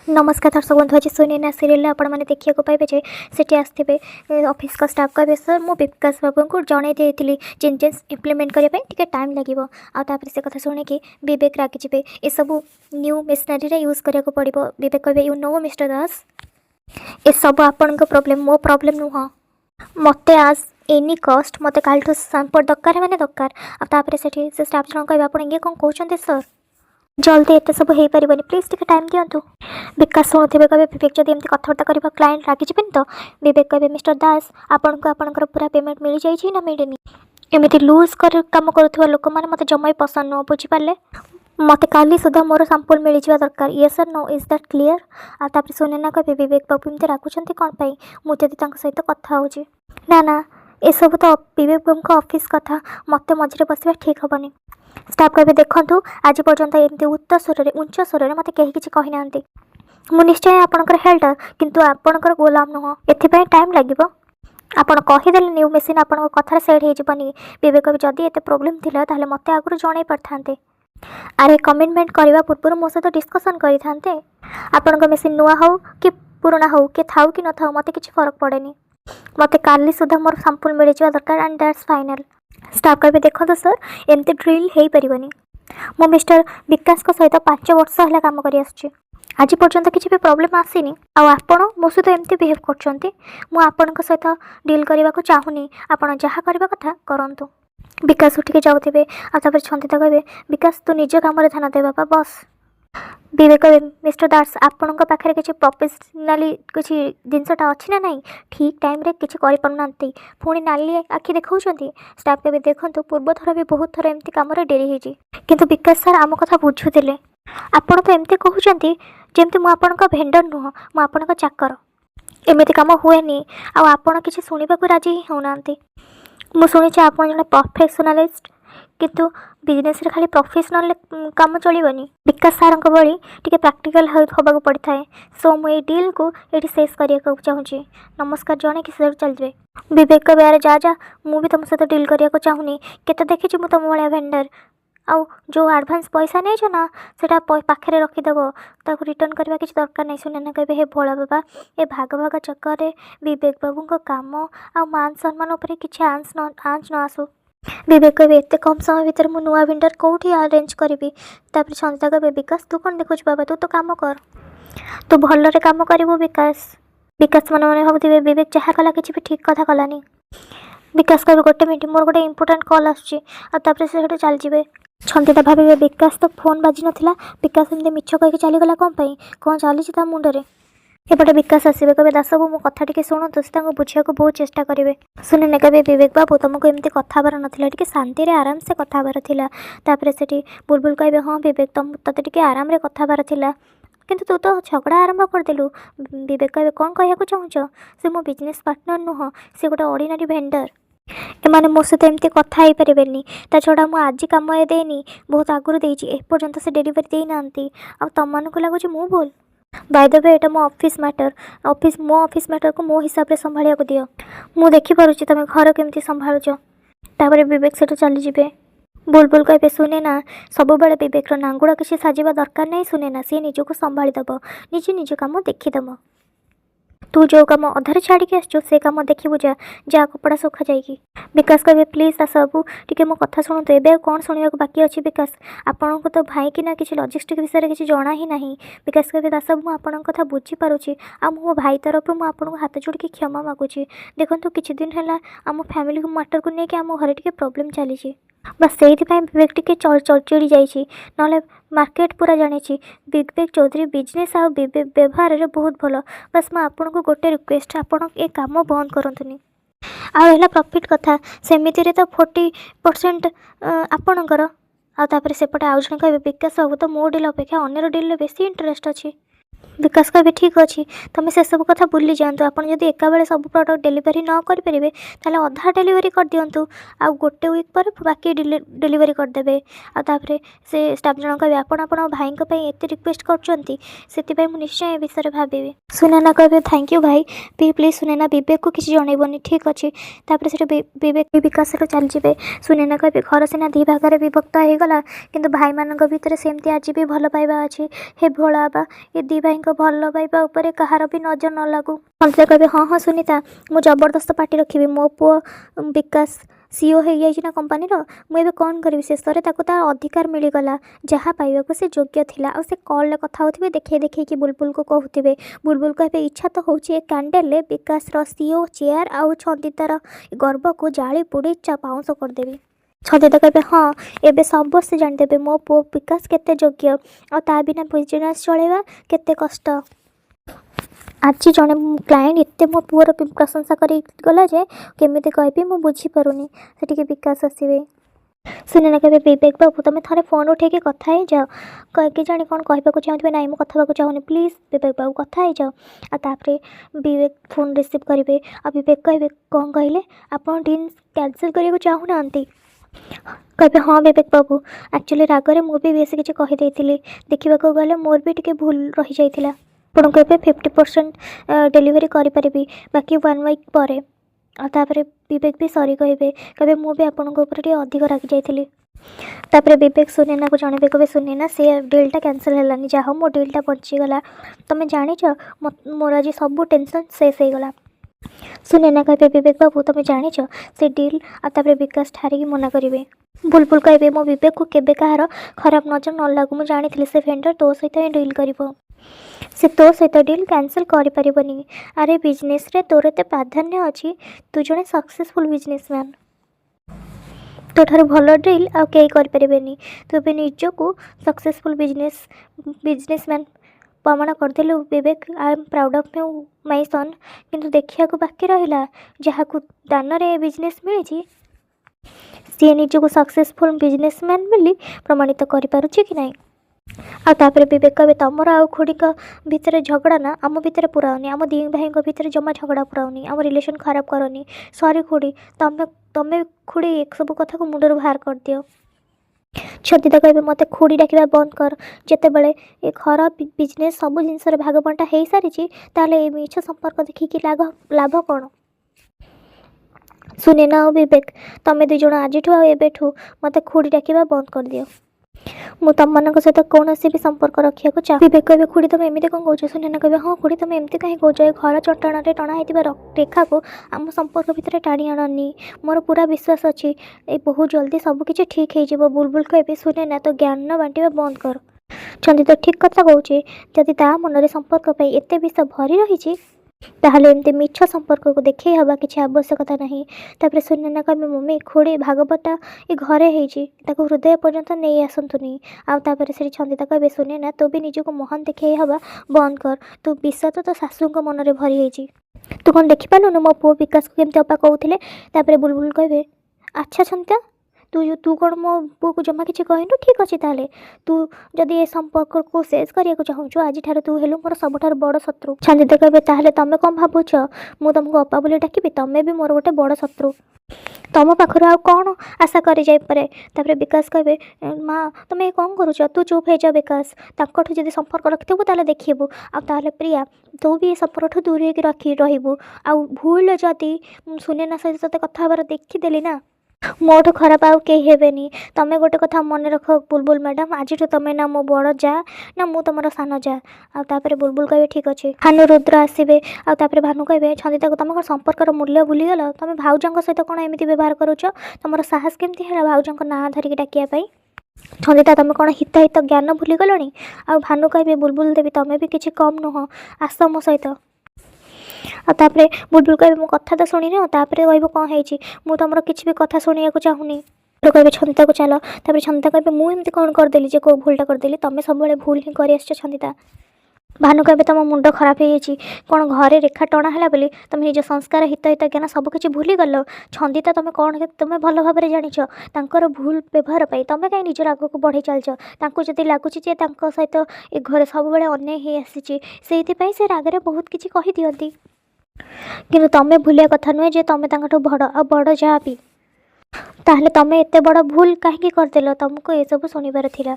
नमस्कार दर्शक बंधु आज सुनैना सीरियल आपण मैंने देखा पाइबे जे सेठी आसते ऑफिस का स्टाफ कहे सर मु विकास बाबू को जन दी चेंजेस इम्प्लीमेंट करने टाइम लगे आपर से कथा शुणिकी विवेक रागिजे ये सब न्यू मेसनारी यूज करा पड़ो। विवेक कहे यू नो मिस्टर दास ये सब आपण प्रोब्लेम मो प्रॉब्लम नुह मत आज एनी कस्ट मत काल सैंपल दरकार मैंने दरकार से स्टाफ जन कह आप कौन कहते सर जल्दी एत सब हो पार प्लीज टे टाइम दिंतु। विकास शुणुवे कहे विवेक जब एमती कथबार्ता कर क्लाएंट रागिजे तो विवेक कहे मिस्टर दास आपन को आपंकर पूरा पेमेंट मिल जाए ना मिलनी एमती लूज कर कम करुवा लोक मैंने मत जमा पसंद नुह बुझीपारे मत काली सुधा मोर सैंपल मिल जावा दरकार ये sir no is that clear. आपर सुनैना कहे विवेक बाबू एमती रागुंट कौन पाई मुझे सहित कथा हो ना ना ये सब तो विवेक बाबू ऑफिस कथा मत मझे बसवा ठीक हेनी। स्टाफ कहे देखूँ आज पर्यंत एमती उच्च स्वर में मत कहीं किसी कही ना मु निश्चय आपंकर हेल्डर किंतु आपंकर गोलाम नुह एपाई टाइम लगे आपड़ कहीदे न्यू मेसीन आप कथार सेट होनी। विवेक जदि एत प्रोब्लेम थी मत आगुरी जन पारे आरे कमिटमेंट करने पूर्व मो सहित डिस्कसन करते आपण मेसीन नुआ हो कि पुराना हो कि थाऊ कि न था मत किसी फरक पड़ेनी मत काली सुधा मोर सैंपल मिल जावा दरकार एंड दैट्स फाइनल। स्टाफ कहे देखो सर एमती ड्रिल हो पारनी मो मिस्टर विकास सहित 5 वर्ष है कम कर आज पर्यंत किसी भी प्रॉब्लम आसीनी आपण मो सहित एमती बिहेव कर सहित डील करने को चाहूनी आपण जहाँ करने कथा करूँ। विकास उठिके जाऊे आपर छंदिता कहे विकास तू निज कम ध्यान दे बाबा बस। विवेक कहे मिस्टर दास आपण पाखे किसी प्रोफेशनाली किसी जिनसटा अच्छी ना नहीं ठीक टाइम रे किसी करना पुणी नाली आखि देखा। स्टाफ के भी देखो पूर्व थर भी बहुत थर एमती कम डेरी होती किंतु विकास सर आम कथा बुझुले आपण तो एमती कहते जमती मुझे भेंडर नुह मुझे चाकर एमती कम हुए आपण किसी शुणा राजी ही होना मु शुणी आप जन परफेक्शनालिस्ट किंतु बिजनेस रे खाली प्रोफेशनल काम चलनी विकास सार भली टी प्राक्टिकल होगा पड़ता है। सो मुझे डील को ये शेष करने चाहूँगी नमस्कार जन कि चल विवेक कहे यार जा जा मुझे तुम सहित डील करने को चाहूनी केते देखी तुम भाया भेंडर आउ जो एडवांस पैसा नहीं ना सेटा पाखे रखीदेव ताको रिटर्न करवा किसी दरकार नहीं। सुनैना कहे हे भोला बाबा ए भाग भाग चक्कर विवेक बाबू काम आ मान सम्मान उपर किसी आंच न आसू। विवेक कहे एत कम समय भितर मु नुआ भेंडर कौटी अरेंज करी छंदिता कहे विकास तू कौन देखुच बाबा तू तो काम कर तू भलरे काम करू। विकास मन मन भावुवे विवेक जहाँ कला कि भी ठीक कथा कलानी। विकास कहे गोटे मिनट मोर गोटे इंपोर्टाट कॉल आसपर से चलजे। छंदिता भावे विकास तो फोन बाजी नाला विकास एमती मिछ कहीकि चलीगला कौन चली मुंडे एपटे विकास आसवे कहे दास बाबू मो कथा टी शुणु से बुझा बहुत चेष्टा करेंगे। सुनैना कहे विवेक बाबू तुमको एमती कथबार नाला टी शांति आराम से कथबार तापर से बुलबुल कहे हाँ विवेक तुम ते आराम से कथबार किंतु तू तो झगड़ा आरंभ करदेलु। विवेक कहे कौन कह चाहूच से मो बिजनेस पार्टनर नुह से गोटे ऑर्डिनरी भेंडर एमाने मो सहित एमती कथा हो पारे ता छड़ा मुझे आज कम देनी बहुत आगुरी देती एपर्यंत से डेलीवरी देना आ तुम मन को लगुच मु भूल बाय द वे एटा मो ऑफिस मैटर को मो हिसाब से संभालिया को दियो मु देखी पारुची तुम घर केमती संभालुच। तापर विवेक से चलीजे। बुलबुल कहे सुनैना सब बेले विवेक नांगुड़ा किसी साजिबा दरकार नहीं सुनैना सी निजको संभालीदेव निज कम देखीदेव तू जो कम अधारे छाड़ी आसचु से कम देखू जा कपड़ा सुखा जाएगी। विकास कहे प्लीज दास बाबू टी मो कथा शुणु एवं कौन शुणा बाकी अच्छी विकास आपन को तो भाई कि ना किसी लॉजिस्टिक विषय में किसी जना ही ना। विकास कहे दास बाबू मुझे कथा बुझीपारुची आ मो भाई तरफ मुझे हाथ जोड़ क्षमा मागुची देखो किसी दिन है आम फैमिली मैटर को लेकिन आम घर टे प्रोब्लेम चली बस से विवेक टी चिड़ी जाइए ना मार्केट पूरा जानी विवेक चौधरी बिजनेस आ व्यवहार बहुत भल बस मैं आपन को गोटे रिक्वेस्ट आपन ए काम बंद करतुनी आला प्रॉफिट कथा सेमिति तो 40% आपणकर आपर सेपटे आउ जन कहे विकास बाबू तो मो डील अपेक्षा अन्य डील बेसी इंटरेस्ट अच्छी। विकास कहे ठीक अच्छे तुम से सब कथा भूली जातु आप एका बेले सब प्रोडक्ट डेलीवरी न करेंगे ताले अधा डेलीवरी कर दिंतु आ गोटे वीक पर बाकी डेलीवरी करदे आपर से स्टाफ जन कहे आप भाई एत रिक्वेस्ट कर निश्चय विषय भावी। सुनैना कहे थैंक यू भाई प्लीज सुनैना विवेक को किसी जनइबनी ठीक अच्छे तापर से विवेक विकास चलजे। सुनैना कहे घर सीना दी भाग विभक्त होगला कि भाई मान भितर सेमती आज भी भल पाइबा अच्छी हे भोला बा ये दी भाई ଭାଇଙ୍କ ଭଲ ପାଇବା ଉପରେ କାହାର ବି ନଜର ନ ଲାଗୁ। ସଞ୍ଜୟ କହିବେ ହଁ ହଁ ସୁନିତା, ମୁଁ ଜବରଦସ୍ତ ପାର୍ଟି ରଖିବି। ମୋ ପୁଅ ବିକାଶ CEO ହେଇଯାଇଛି ନା କମ୍ପାନୀର, ମୁଁ ଏବେ କ'ଣ କରିବି? ଶେଷରେ ତାକୁ ତା'ର ଅଧିକାର ମିଳିଗଲା, ଯାହା ପାଇବାକୁ ସେ ଯୋଗ୍ୟ ଥିଲା। ଆଉ ସେ କଲ୍ରେ କଥା ହେଉଥିବେ, ଦେଖେଇକି ବୁଲବୁଲକୁ କହୁଥିବେ। ବୁଲବୁଲ କହିବେ ଇଚ୍ଛା ତ ହେଉଛି ଏ କ୍ୟାଣ୍ଡେଲରେ ବିକାଶର CEO ଚେୟାର ଆଉ ଛନ୍ଦିତାର ଗର୍ବକୁ ଜାଳି ପୋଡ଼ି ପାଉଁଶ କରିଦେବି। ଛନ୍ଦିତା କହିବେ ହଁ, ଏବେ ସମସ୍ତେ ଜାଣିଦେବେ ମୋ ପୁଅ ବିକାଶ କେତେ ଯୋଗ୍ୟ, ଆଉ ତା ବିନା ବିଜନେସ୍ ଚଳେଇବା କେତେ କଷ୍ଟ। ଆଜି ଜଣେ କ୍ଲାଏଣ୍ଟ ଏତେ ମୋ ପୁଅର ପ୍ରଶଂସା କରିଗଲା ଯେ କେମିତି କହିବି ମୁଁ ବୁଝିପାରୁନି। ସେଠିକି ବିକାଶ ଆସିବେ। ସୁନୀନା କହିବେ ବିବେକ ବାବୁ, ତୁମେ ଥରେ ଫୋନ୍ ଉଠେଇକି କଥା ହେଇଯାଅ। କେଜାଣି କ'ଣ କହିବାକୁ ଚାହୁଁଥିବେ। ନାଇଁ ମୁଁ କଥା ହେବାକୁ ଚାହୁଁନି, ପ୍ଲିଜ୍ ବିବେକ ବାବୁ କଥା ହେଇଯାଅ। ଆଉ ତାପରେ ବିବେକ ଫୋନ୍ ରିସିଭ୍ କରିବେ। ଆଉ ବିବେକ କହିବେ କ'ଣ କହିଲେ, ଆପଣ ଡିଲ୍ କ୍ୟାନସଲ୍ କରିବାକୁ ଚାହୁଁନାହାନ୍ତି? କହିବେ ହଁ ବିବେକ ବାବୁ, ଆକ୍ଚୁଆଲି ରାଗରେ ମୁଁ ବି ବେଶୀ କିଛି କହିଦେଇଥିଲି। ଦେଖିବାକୁ ଗଲେ ମୋର ବି ଟିକେ ଭୁଲ ରହିଯାଇଥିଲା। ଆପଣଙ୍କୁ ଏବେ 50% ଡେଲିଭରି କରିପାରିବି, ବାକି 1 ୱିକ୍ ପରେ। ଆଉ ତାପରେ ବିବେକ ବି ସରି କହିବେ ମୁଁ ବି ଆପଣଙ୍କ ଉପରେ ଟିକେ ଅଧିକ ରାଗି ଯାଇଥିଲି। ତାପରେ ବିବେକ ସୁନୀନାକୁ ଜଣେଇବେ, କହିବେ ସୁନୀନା ସେ ଡିଲ୍ଟା କ୍ୟାନସଲ୍ ହେଲାନି, ଯାହା ହଉ ମୋ ଡିଲ୍ଟା ବଞ୍ଚିଗଲା। ତୁମେ ଜାଣିଛ ମୋର ଆଜି ସବୁ ଟେନସନ୍ ଶେଷ ହେଇଗଲା। ସୁନୀନା କହିବେ ବିବେକ ବାବୁ, ତୁମେ ଜାଣିଛ ସେ ଡିଲ୍। ଆଉ ତାପରେ ବିକାଶ ଠାରିକି ମନା କରିବେ। ବୁଲବୁଲ କହିବେ ମୋ ବିବେକକୁ କେବେ କାହାର ଖରାପ ନଜର ନ ଲାଗୁ। ମୁଁ ଜାଣିଥିଲି ସେ ଭେଣ୍ଡର ତୋ ସହିତ ହିଁ ଡିଲ୍ କରିବ, ସେ ତୋ ସହିତ ଡିଲ୍ କ୍ୟାନସଲ୍ କରିପାରିବନି। ଆରେ ବିଜନେସ୍ରେ ତୋର ଏତେ ପ୍ରାଧାନ୍ୟ ଅଛି, ତୁ ଜଣେ ସକ୍ସେସଫୁଲ୍ ବିଜନେସମ୍ୟାନ୍, ତୋଠାରୁ ଭଲ ଡିଲ୍ ଆଉ କେହି କରିପାରିବେନି। ତୁ ଏବେ ନିଜକୁ ସକ୍ସେସଫୁଲ୍ ବିଜନେସମ୍ୟାନ୍ ପ୍ରମାଣ କରିଦେଲୁ Vivek. I am proud of you my son. କିନ୍ତୁ ଦେଖିବାକୁ ବାକି ରହିଲା ଯାହାକୁ ଦାନରେ ଏ ବିଜନେସ୍ ମିଳିଛି ସିଏ ନିଜକୁ ସକ୍ସେସଫୁଲ୍ ବିଜନେସମ୍ୟାନ୍ ବୋଲି ପ୍ରମାଣିତ କରିପାରୁଛି କି ନାହିଁ। ଆଉ ତାପରେ ବିବେକ କହିବେ ତମର ଆଉ ଖୁଡ଼ିଙ୍କ ଭିତରେ ଝଗଡ଼ା ନା ଆମ ଭିତରେ ପୁରାଉନି, ଆମ ଦୁଇ ଭାଇଙ୍କ ଭିତରେ ଜମା ଝଗଡ଼ା ପୁରାଉନି, ଆମ ରିଲେସନ୍ ଖରାପ କରନି। ସରି ଖୁଡ଼ି, ତମେ ଖୁଡ଼ି ଏସବୁ କଥାକୁ ମୁଣ୍ଡରୁ ବାହାର କରିଦିଅ। ଛନ୍ଦିତା କହିବେ ମୋତେ ଖୁଡ଼ି ଡାକିବା ବନ୍ଦ କର। ଯେତେବେଳେ ଏ ଘର ବିଜନେସ୍ ସବୁ ଜିନିଷରେ ଭାଗବଣ୍ଟା ହେଇସାରିଛି, ତାହେଲେ ଏ ମିଛ ସମ୍ପର୍କ ଦେଖିକି ଲାଭ କ'ଣ? ସୁନୀନା ଆଉ ବିବେକ, ତମେ ଦୁଇ ଜଣ ଆଜିଠୁ ଆଉ ଏବେଠୁ ମୋତେ ଖୁଡ଼ି ଡାକିବା ବନ୍ଦ କରିଦିଅ। ମୁଁ ତମମାନଙ୍କ ସହିତ କୌଣସି ବି ସମ୍ପର୍କ ରଖିବାକୁ ଚାହେଁ। ବିବେକ କହିବେ ଖୁଡ଼ି ତୁମେ ଏମିତି କ'ଣ କହୁଛ? ସୁନୀନା କହିବେ ହଁ ଖୁଡ଼ି, ତୁମେ ଏମିତି କାହିଁ କହୁଛ? ଏ ଘର ଚଟାଣରେ ଟଣା ହେଇଥିବା ରେଖାକୁ ଆମ ସମ୍ପର୍କ ଭିତରେ ଟାଣି ଆଣନି। ମୋର ପୁରା ବିଶ୍ୱାସ ଅଛି ଏ ବହୁତ ଜଲ୍ଦି ସବୁକିଛି ଠିକ୍ ହେଇଯିବ। ବୁଲବୁଲ କହିବେ ସୁନୀନା ତୋ ଜ୍ଞାନ ବାଣ୍ଟିବା ବନ୍ଦ କର। ଛନ୍ଦିତା ଠିକ୍ କଥା କହୁଛି, ଯଦି ତା ମନରେ ସମ୍ପର୍କ ପାଇଁ ଏତେ ବିଷ ଭରି ରହିଛି ତାହେଲେ ଏମିତି ମିଛ ସମ୍ପର୍କକୁ ଦେଖେଇ ହେବା କିଛି ଆବଶ୍ୟକତା ନାହିଁ। ତାପରେ ସୁନୀନା କହିବେ ମମି ଖୁଡ଼ି ଭାଗବତ ଏ ଘରେ ହେଇଛି, ତାକୁ ହୃଦୟ ପର୍ଯ୍ୟନ୍ତ ନେଇ ଆସନ୍ତୁନି। ଆଉ ତାପରେ ସେଠି ଛନ୍ଦିତା କହିବେ ସୁନୀନା ତୁ ବି ନିଜକୁ ମହାନ ଦେଖେଇ ହେବା ବନ୍ଦ କର। ତୁ ବିଷ ତ ତୋ ଶାଶୁଙ୍କ ମନରେ ଭରି ହେଇଛି, ତୁ କ'ଣ ଦେଖିପାରିଲୁନୁ ମୋ ପୁଅ ବିକାଶକୁ କେମିତି ଅପା କହୁଥିଲେ? ତାପରେ ବୁଲବୁଲ କହିବେ ଆଚ୍ଛା ଛନ୍ଦିତା, ତୁ କ'ଣ ମୋ ପୁଅକୁ ଜମା କିଛି କହିନୁ? ଠିକ୍ ଅଛି, ତାହେଲେ ତୁ ଯଦି ଏ ସମ୍ପର୍କକୁ ଶେଷ କରିବାକୁ ଚାହୁଁଛୁ ଆଜିଠାରୁ ତୁ ହେଲୁ ମୋର ସବୁଠାରୁ ବଡ଼ ଶତ୍ରୁ। ଛନ୍ଦିତା କହିବେ ତାହେଲେ ତମେ କ'ଣ ଭାବୁଛ ମୁଁ ତମକୁ ଅପା ବୋଲି ଡାକିବି? ତମେ ବି ମୋର ଗୋଟେ ବଡ଼ ଶତ୍ରୁ, ତମ ପାଖରୁ ଆଉ କ'ଣ ଆଶା କରିଯାଇପାରେ? ତାପରେ ବିକାଶ କହିବେ ମା ତମେ କ'ଣ କରୁଛ? ତୁ ଚୁପ୍ ହେଇଯାଅ ବିକାଶ, ତାଙ୍କଠୁ ଯଦି ସମ୍ପର୍କ ରଖିଥିବୁ ତାହେଲେ ଦେଖିବୁ। ଆଉ ତାହେଲେ ପ୍ରିୟା ତୁ ବି ଏ ସମ୍ପର୍କଠୁ ଦୂରେଇକି ରହିବୁ। ଆଉ ଭୁଲ ଯଦି ସୁନୀନା ସହିତ ତୋତେ କଥା ହେବାର ଦେଖିଦେଲି ନା, ମୋଠୁ ଖରାପ ଆଉ କେହି ହେବେନି। ତମେ ଗୋଟେ କଥା ମନେ ରଖ ବୁଲବୁଲ ମ୍ୟାଡ଼ାମ୍, ଆଜିଠୁ ତମେ ନା ମୋ ବଡ଼ ଯା ନା ମୁଁ ତମର ସାନ ଯା। ଆଉ ତାପରେ ବୁଲବୁଲ କହିବେ ଠିକ୍ ଅଛି। ଭାନୁ ରୁଦ୍ର ଆସିବେ। ଆଉ ତାପରେ ଭାନୁ କହିବେ ଛନ୍ଦିତାକୁ ତମେ କ'ଣ ସମ୍ପର୍କର ମୂଲ୍ୟ ଭୁଲିଗଲ? ତମେ ଭାଉଜଙ୍କ ସହିତ କ'ଣ ଏମିତି ବ୍ୟବହାର କରୁଛ? ତମର ସାହସ କେମିତି ହେଲା ଭାଉଜଙ୍କ ନାଁ ଧରିକି ଡାକିବା ପାଇଁ? ଛନ୍ଦିତା ତମେ କ'ଣ ହିତ ଜ୍ଞାନ ଭୁଲିଗଲଣି? ଆଉ ଭାନୁ କହିବେ ବୁଲବୁଲ ଦେବୀ ତମେ ବି କିଛି କମ୍ ନୁହଁ, ଆସ ମୋ ସହିତ। ଆଉ ତାପରେ ବୁଲବୁଲ କହିବେ ମୁଁ କଥା ତ ଶୁଣିନି। ତାପରେ କହିବ କ'ଣ ହେଇଛି, ମୁଁ ତମର କିଛି ବି କଥା ଶୁଣିବାକୁ ଚାହୁଁନି। କହିବେ ଛନ୍ଦିତାକୁ ଚାଲ। ତାପରେ ଛନ୍ଦିତା କହିବେ ମୁଁ ଏମିତି କ'ଣ କରିଦେଲି ଯେ କେଉଁ ଭୁଲଟା କରିଦେଲି? ତମେ ସବୁବେଳେ ଭୁଲ ହିଁ କରି ଆସିଛ ଛନ୍ଦିତା। ଭାନୁ କହିବେ ତମ ମୁଣ୍ଡ ଖରାପ ହେଇଯାଇଛି, କ'ଣ ଘରେ ରେଖା ଟଣା ହେଲା ବୋଲି ତମେ ନିଜ ସଂସ୍କାର ହିତ ଜ୍ଞାନ ସବୁକିଛି ଭୁଲିଗଲ? ଛନ୍ଦିତା ତମେ କ'ଣ ତମେ ଭଲ ଭାବରେ ଜାଣିଛ ତାଙ୍କର ଭୁଲ ବ୍ୟବହାର ପାଇଁ ତମେ କାହିଁ ନିଜର ଆଗକୁ ବଢ଼େଇ ଚାଲିଛ? ତାଙ୍କୁ ଯଦି ଲାଗୁଛି ଯେ ତାଙ୍କ ସହିତ ଏ ଘରେ ସବୁବେଳେ ଅନ୍ୟାୟ ହେଇ ଆସିଛି ସେଇଥିପାଇଁ ସେ ରାଗରେ ବହୁତ କିଛି କହିଦିଅନ୍ତି, କିନ୍ତୁ ତମେ ଭୁଲିବା କଥା ନୁହେଁ ଯେ ତମେ ତାଙ୍କଠୁ ବଡ଼ ଆଉ ବଡ଼ ଯାହା ବି। ତାହେଲେ ତମେ ଏତେ ବଡ଼ ଭୁଲ କାହିଁକି କରିଦେଲ? ତମକୁ ଏସବୁ ଶୁଣିବାର ଥିଲା।